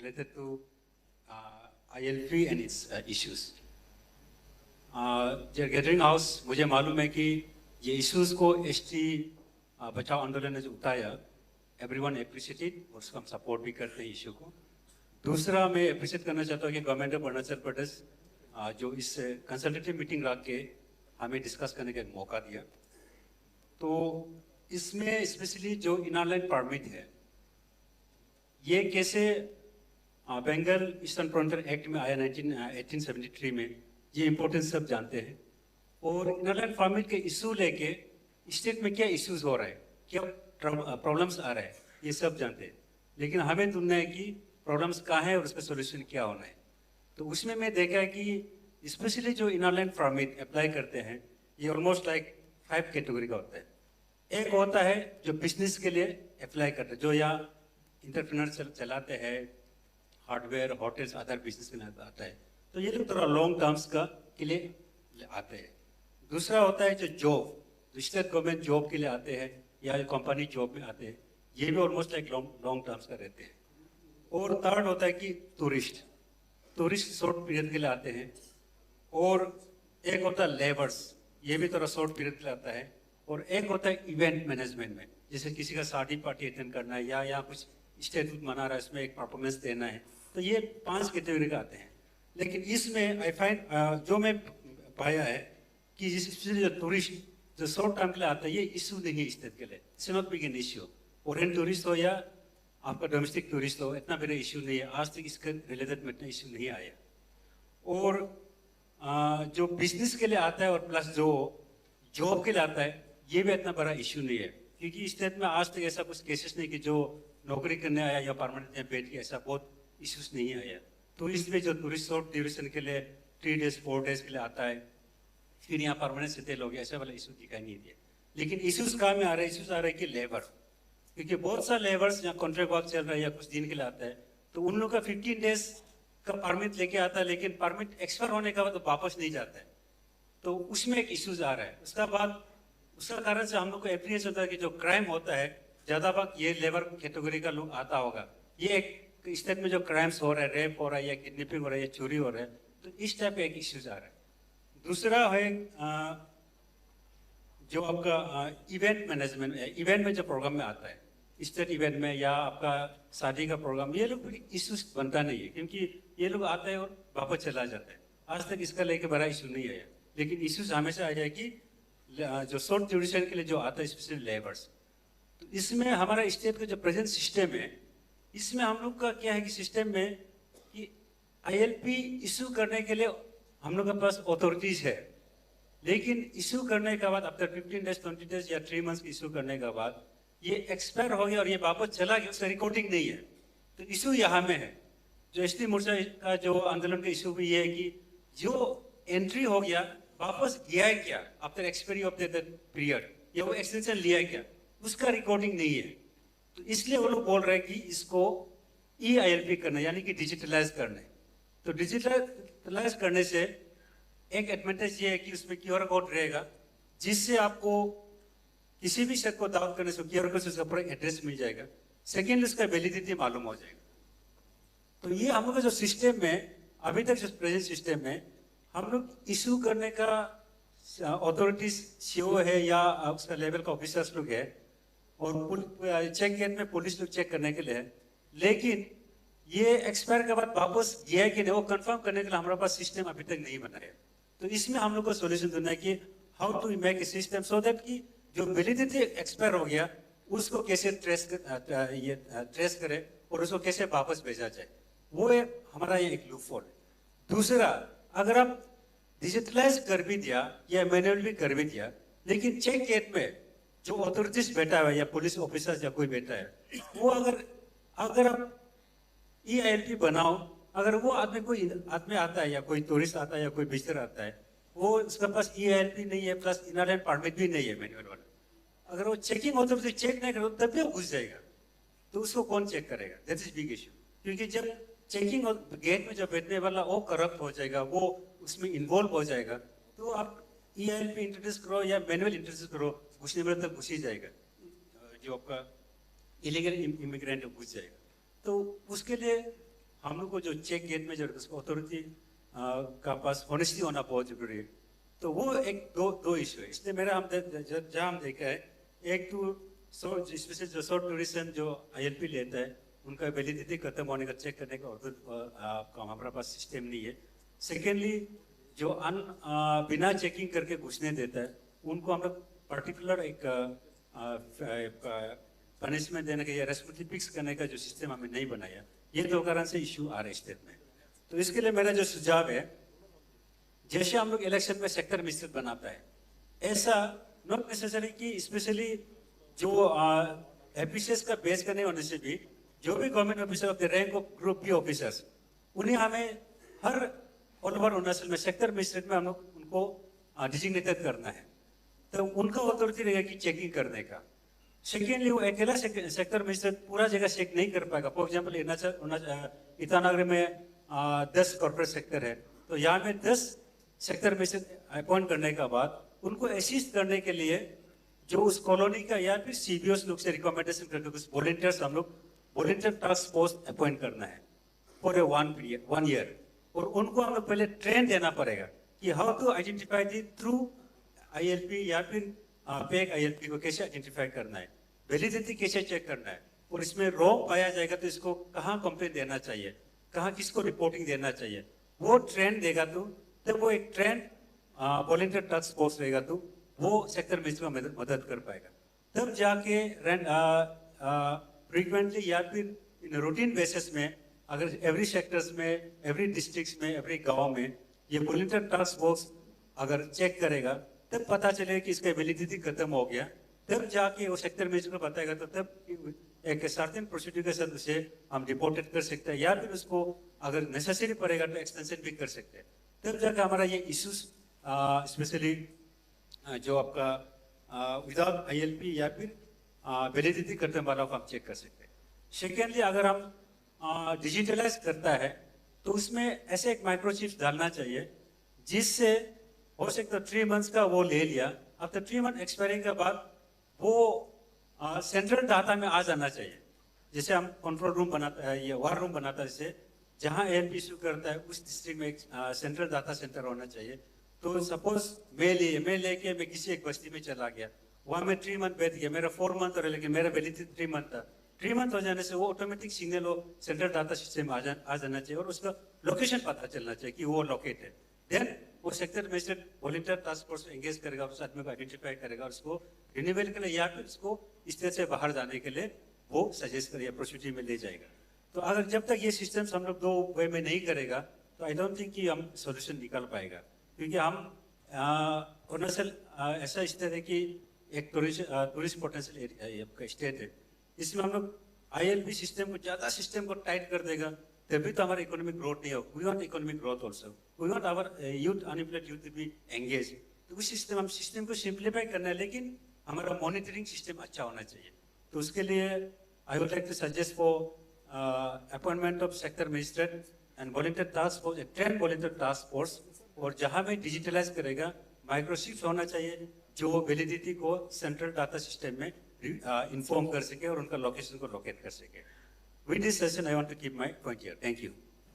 related to ILP and its issues. Gathering house मुझे मालूम है कि ये इश्यूज को एसटी बचाओ आंदोलन ने जो उठाया, एवरीवन एप्रिशिएटेड और उसको हम सपोर्ट भी करते हैं इशू को। दूसरा मैं अप्रिशिएट करना चाहता हूँ कि गवर्नमेंट ऑफ अरुणाचल प्रदेश जो इस कंसल्टेटिव मीटिंग रख के हमें डिस्कस करने का एक मौका दिया। तो इसमें स्पेशली जो इनरलैंड परमिट है, ये कैसे बंगाल ईस्टर्न फ्रंटियर एक्ट में आया 1873 में, ये इम्पोर्टेंस सब जानते हैं। और इनरलैंड परमिट के इशू लेके स्टेट में क्या इश्यूज हो रहे हैं, क्या प्रॉब्लम्स आ रहे हैं, ये सब जानते हैं। लेकिन हमें ढूंढना है कि प्रॉब्लम्स कहाँ है और उसका सोल्यूशन क्या होना है। तो उसमें मैं देखा है कि स्पेशली जो इनरलैंड परमिट अप्लाई करते हैं, ये ऑलमोस्ट लाइक 5 कैटेगरी का होता है। एक होता है जो बिजनेस के लिए अप्लाई करते हैं, जो यहाँ इंटरप्रेन्योर चलाते हैं, हार्डवेयर, होटल्स, अदर बिजनेस के लिए आता है। तो ये लोग थोड़ा लॉन्ग टर्म्स का के लिए आते हैं। दूसरा होता है जो जॉब, जो स्टेट गवर्नमेंट जॉब के लिए आते हैं या कंपनी जॉब में आते हैं, ये भी ऑलमोस्ट लाइक लॉन्ग टर्म्स का रहते हैं। और थर्ड होता है कि टूरिस्ट शॉर्ट पीरियड के लिए आते हैं। और एक होता है लेबर्स, ये भी थोड़ा शॉर्ट पीरियड के लिए आता है। और एक होता है इवेंट मैनेजमेंट में, जैसे किसी का शादी पार्टी अटेंड करना है या कुछ स्टेट मना रहा है, इसमें एक परफॉर्मेंस देना है। तो ये 5 कैटेगरी का आते हैं। लेकिन इसमें आई फाइंड जो मैं पाया है कि जो टूरिस्ट जो शॉर्ट टर्म के लिए आता है, ये इशू नहीं है स्टेट के लिए, it's not big an issue. Foreign tourist हो या आपका डोमेस्टिक टूरिस्ट हो, इतना बड़ा इशू नहीं है। आज तक इसके रिलेटेड में इतना इशू नहीं आया। और जो बिजनेस के लिए आता है और प्लस जो जॉब के लिए आता है, ये भी इतना बड़ा इशू नहीं है, क्योंकि स्टेट में आज तक ऐसा कुछ केसेस नहीं कि जो नौकरी करने आया या परमानेंट या बैठ के, ऐसा बहुत इश्यूज नहीं आया। टूरिस्ट में जो टूरिस्ट शॉर्ट ड्यूरेशन के लिए 3 डेज 4 डेज के लिए आता है, फिर यहाँ परमानेंट सेटल हो गया, ऐसा वाला इशू दिखाई नहीं दिया। लेकिन इश्यूज कहाँ में आ रहे हैं? इश्यूज आ रहे हैं कि लेबर, क्योंकि बहुत सारे लेबर्स यहाँ कॉन्ट्रैक्ट वर्क चल रहा है या कुछ दिन के लिए आता है, तो उन लोग का 15 डेज का परमिट लेके आता है, लेकिन परमिट एक्सपायर होने के बाद तो वापस नहीं जाता है। तो उसमें एक इश्यूज आ रहा है। उसका बाद उसका कारण से हम लोग को एप्रियंस होता है कि जो क्राइम होता है, ज्यादा भाग ये लेबर कैटेगरी का लोग आता होगा। ये एक स्टेट में जो क्राइम्स हो रहा है, रेप हो रहा है या किडनैपिंग हो रहा है या चोरी हो रहा है, तो इस टाइप का एक इश्यूज आ रहा है। दूसरा है जो आपका इवेंट मैनेजमेंट है। इवेंट में जो प्रोग्राम में आता है, स्टेट इवेंट में या आपका शादी का प्रोग्राम, ये लोग इश्यूज बनता नहीं है, क्योंकि ये लोग आते हैं और वापस चला जाता है। आज तक इसका लेके बड़ा इशू नहीं आया। लेकिन इश्यूज हमेशा आ जाए कि जो शॉर्ट ड्यूरेशन के लिए जो आता है, स्पेशली लेबर्स। तो इसमें हमारा स्टेट का जो प्रेजेंट सिस्टम है, इसमें हम लोग का क्या है कि सिस्टम में कि ILP इशू करने के लिए हम लोग के पास अथॉरिटीज है, लेकिन इशू करने के बाद आफ्टर 15 डेज 20 डेज या 3 मंथ्स इशू करने के बाद ये एक्सपायर हो गया और ये वापस चला गया, उसका रिकॉर्डिंग नहीं है। तो इशू यहाँ में है। जो ST मोर्चा का जो आंदोलन का इशू भी ये है कि जो एंट्री हो गया, वापस गया है क्या after expiry of the period, या वो एक्सटेंशन लिया है क्या, उसका रिकॉर्डिंग नहीं है। तो इसलिए वो लोग बोल रहे हैं कि इसको EILP करना, यानी कि डिजिटलाइज करना है। तो डिजिटलाइज करने से एक एडवांटेज ये है कि उसमें QR कोड रहेगा, जिससे आपको किसी भी शख्स को दावत करने से QR कोड से उसका पूरा एड्रेस मिल जाएगा। सेकेंड, उसका वैलिडिटी मालूम हो जाएगा। तो ये हम लोग का जो सिस्टम में अभी तक जो प्रेजेंट सिस्टम में हम लोग इशू करने का अथॉरिटीज CO है या उसका लेवल का ऑफिसर्स लोग है, और चेक गेट में पुलिस लोग चेक करने के लिए है। लेकिन ये एक्सपायर के बाद वापस गया है कि नहीं, वो कंफर्म करने के लिए हमारे पास सिस्टम अभी तक नहीं बना है। तो इसमें हम लोग को सोल्यूशन ढूंढना है कि how to make a system so that कि जो वैलिडिटी एक्सपायर हो गया, उसको कैसे ट्रेस करे और उसको कैसे वापस भेजा जाए। वो हमारा ये एक लूप होल है। दूसरा, अगर आप डिजिटलाइज कर भी दिया या मैनुअल भी कर भी दिया, लेकिन चेक गेट में जो अथॉरिटीज बैठा है या पुलिस ऑफिसर या कोई बैठा है, वो अगर आप EILP बनाओ, अगर वो कोई आदमी आता है या कोई टूरिस्ट आता है या कोई विजिटर आता है, वो उसके पास EILP नहीं है, प्लस इनरलैंड परमिट भी नहीं है मैनुअल वाला, अगर वो चेकिंग अथॉरिटी चेक नहीं करो तब भी वो घुस जाएगा, तो उसको कौन चेक करेगा? That is big issue. क्योंकि जब चेकिंग गेट में जो बैठने वाला वो करप्ट हो जाएगा, वो उसमें इन्वॉल्व हो जाएगा, तो आप EILP इंट्रोड्यूस करो या मैनुअल इंट्रोड्यूस करो, घुसने वाला तक घुस ही जाएगा, जो आपका इलीगल इमिग्रेंट घुस जाएगा। तो उसके लिए हम लोग को जो चेक गेट में जो अथॉरिटी का पास ऑनेस्टी होना बहुत जरूरी है। तो वो एक दो इशू है। इसलिए मेरा जहाँ हम देखा है, एक तो स्पेशली जो शॉर्ट ड्यूरेशन जो ILP लेता है, उनका वैलिडिटी खत्म होने का चेक करने का हमारे पास सिस्टम नहीं है। सेकेंडली, जो बिना चेकिंग करके घुसने देता है, उनको हम लोग पर्टिकुलर एक पनिशमेंट देने का या रेस्पॉन्सिबिलिटी फिक्स करने का जो सिस्टम हमने नहीं बनाया। ये दो कारण से इशू आ रहे हैं स्टेट में। तो इसके लिए मेरा जो सुझाव है, जैसे हम लोग इलेक्शन में सेक्टर मिश्रित बनाता है, ऐसा नॉट नेसेसरी कि स्पेशली जो एफिशिएंस का बेस करने होने से भी जो भी government officer of the rank of group B officers, उन्हें हमें हर ऑल ओवर अरुणाचल में सेक्टर मिश्रित में हम लोग उनको डिजिग्नेटेड करना है। तो उनका अथॉरिटी रहेगा कि चेकिंग करने का। सेकेंडली, वो अकेला सेक्टर मिश्रित पूरा जगह चेक नहीं कर पाएगा। फॉर एग्जाम्पल ईटानगर में 10 कॉर्पोरेट सेक्टर है, तो यहाँ में 10 सेक्टर में से अपॉइंट करने के बाद उनको असिस्ट करने के लिए जो उस कॉलोनी का या फिर CBOs लोग से रिकमेंडेशन करके कुछ वॉलंटियर्स हम लोग वॉलंटियर टास्क फोर्स अपॉइंट करना है फॉर ए 1 ईयर। और उनको हम लोग पहले ट्रेन देना पड़ेगा कि how to identify the through ILP या फिर फेक ILP को कैसे आइडेंटिफाई करना है, वैलिडिटी कैसे चेक करना है, और इसमें रॉन्ग पाया जाएगा तो इसको कहाँ कंप्लेंट देना चाहिए, कहाँ किसको रिपोर्टिंग देना चाहिए, वो ट्रेन देगा। तो तब वो एक ट्रेंड वॉलंटियर टास्क फोर्स रहेगा, तो वो सेक्टर मिनिस्टर में मदद कर पाएगा। तब जाके फ्रीक्वेंटली या फिर इन रूटीन बेसिस में अगर एवरी सेक्टर्स में, एवरी डिस्ट्रिक्ट में, एवरी गांव में ये वॉलंटियर टास्क फोर्स अगर चेक करेगा, तब पता चलेगा कि इसका वैलिडिटी खत्म हो गया। तब जाके वो सेक्टर मिनिस्टर को बताएगा, तो तब एक सर्टेन प्रोसीड्यूर के साथ उसे हम रिपोर्टेड कर सकते हैं, या फिर उसको अगर नेसेसरी पड़ेगा तो एक्सटेंशन भी कर सकते हैं। तब जाकर हमारा ये इश्यूज स्पेशली जो आपका विदाउट ILP या फिर वैलिडिटी करने वाला को हम चेक कर सकते हैं। सेकेंडली, अगर हम डिजिटलाइज करता है तो उसमें ऐसे एक माइक्रोचिप डालना चाहिए जिससे हो सकता है 3 मंथ्स का वो ले लिया, आफ्टर 3 मंथ एक्सपायरिंग के बाद वो सेंट्रल डाटा में आ जाना चाहिए। जैसे हम कंट्रोल रूम बनाता है या वार रूम बनाता है, जैसे जहाँ ALP इशू करता है उस डिस्ट्रिक्ट में एक सेंट्रल डाटा सेंटर होना चाहिए। तो सपोज मैं लेके मैं किसी एक बस्ती में चला गया, वहाँ मैं 3 मंथ बैठ गया, मेरा 4 मंथ हो रहा, लेकिन मेरा वैलिडिटी 3 मंथ था। 3 मंथ हो जाने से वो ऑटोमेटिक सिग्नल वो सेंट्रल डाटा सिस्टम आ जाना चाहिए और उसका लोकेशन पता चलना चाहिए कि वो लोकेटेड। देन वो सेक्टर में से वॉलंटियर टास्क फोर्स एंगेज करेगा, उस आदमी को आइडेंटिफाई करेगा, उसको रिन्यूअल के लिए या फिर उसको स्टेट से बाहर जाने के लिए वो सजेस्ट करेगा, प्रोसीड्यूर में ले जाएगा। तो अगर जब तक ये सिस्टम हम लोग 2 वे में नहीं करेगा, तो आई डोंट थिंक कि हम सोल्यूशन निकाल पाएगा। क्योंकि हम अरुणाचल ऐसा स्टेट है कि एक टूरिस्ट पोटेंशियल एरिया स्टेट है, इसमें हम लोग ILP सिस्टम को ज़्यादा सिस्टम को टाइट कर देगा, तभी तो हमारा इकोनॉमिक ग्रोथ नहीं होगा। We want economic growth also, we want our youth, unemployed youth be engage. तो उस हम सिस्टम को सिंप्लीफाई करना है, लेकिन हमारा मॉनिटरिंग सिस्टम अच्छा होना चाहिए। तो उसके लिए I would like to suggest for appointment of sector magistrate and volunteer task force, train volunteer task force, और जहाँ में डिजिटलाइज करेगा माइक्रोचिप्स होना चाहिए जो वैलिडिटी को सेंट्रल डाटा सिस्टम में इन्फॉर्म कर सके और उनका लोकेशन को लोकेट कर सके। With this session I want to keep my point here. Thank you.